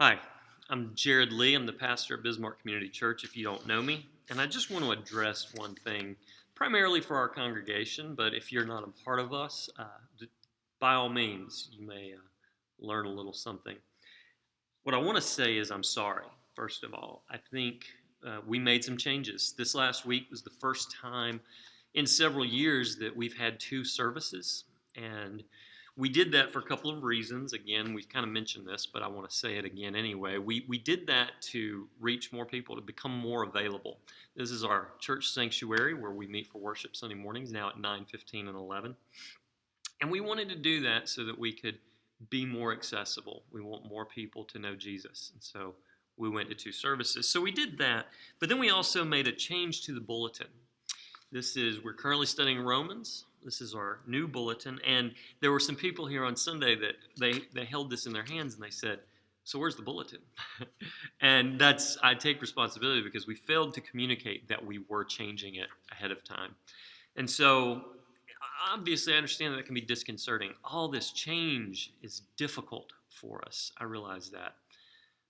Hi, I'm Jared Lee. I'm the pastor at Bismarck Community Church, if you don't know me. And I just want to address one thing, primarily for our congregation, but if you're not a part of us, by all means, you may learn a little something. What I want to say is I'm sorry, first of all. I think we made some changes. This last week was the first time in several years that we've had two services, and we did that for a couple of reasons. Again, we kind of mentioned this, but I want to say it again anyway. We did that to reach more people, to become more available. This is our church sanctuary where we meet for worship Sunday mornings, now at 9:15 and 11. And we wanted to do that so that we could be more accessible. We want more people to know Jesus. And so we went to two services. So we did that, but then we also made a change to the bulletin. We're currently studying Romans. This is our new bulletin. And there were some people here on Sunday that they held this in their hands and they said, "So where's the bulletin?" And I take responsibility because we failed to communicate that we were changing it ahead of time. And so obviously I understand that it can be disconcerting. All this change is difficult for us. I realize that.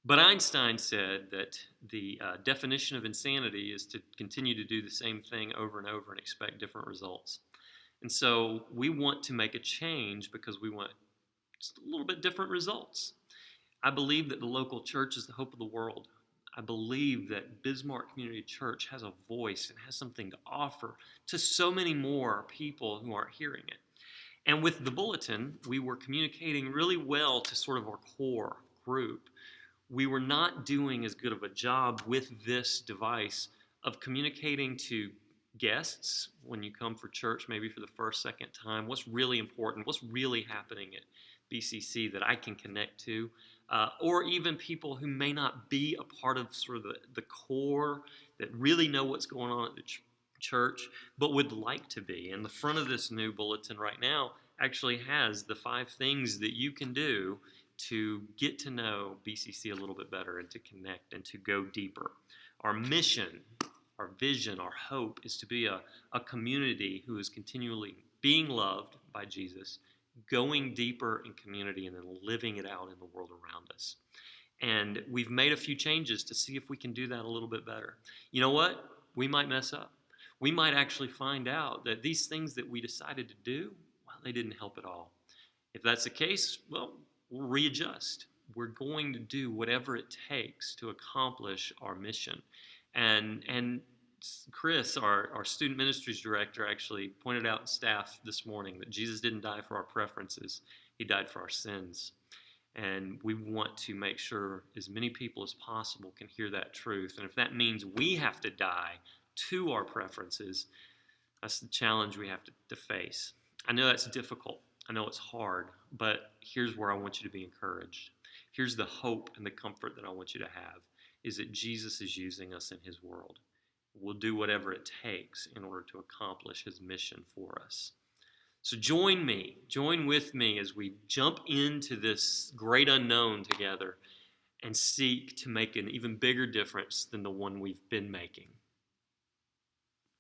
But Einstein said that the definition of insanity is to continue to do the same thing over and over and expect different results. And so we want to make a change because we want just a little bit different results. I believe that the local church is the hope of the world. I believe that Bismarck Community Church has a voice and has something to offer to so many more people who aren't hearing it. And with the bulletin, we were communicating really well to sort of our core group. We were not doing as good of a job with this device of communicating to guests when you come for church, maybe for the first, second time, what's really important, what's really happening at BCC that I can connect to, or even people who may not be a part of sort of the core that really know what's going on at the church, but would like to be. And the front of this new bulletin right now actually has the 5 things that you can do to get to know BCC a little bit better and to connect and to go deeper. Our mission, our vision, our hope is to be a community who is continually being loved by Jesus, going deeper in community, and then living it out in the world around us. And we've made a few changes to see if we can do that a little bit better. You know what? We might mess up. We might actually find out that these things that we decided to do, well, they didn't help at all. If that's the case, well, we'll readjust. We're going to do whatever it takes to accomplish our mission. And Chris, our student ministries director, actually pointed out in staff this morning that Jesus didn't die for our preferences. He died for our sins. And we want to make sure as many people as possible can hear that truth. And if that means we have to die to our preferences, that's the challenge we have to face. I know that's difficult. I know it's hard, but here's where I want you to be encouraged. Here's the hope and the comfort that I want you to have, is that Jesus is using us in his world. We'll do whatever it takes in order to accomplish his mission for us. So join with me as we jump into this great unknown together and seek to make an even bigger difference than the one we've been making.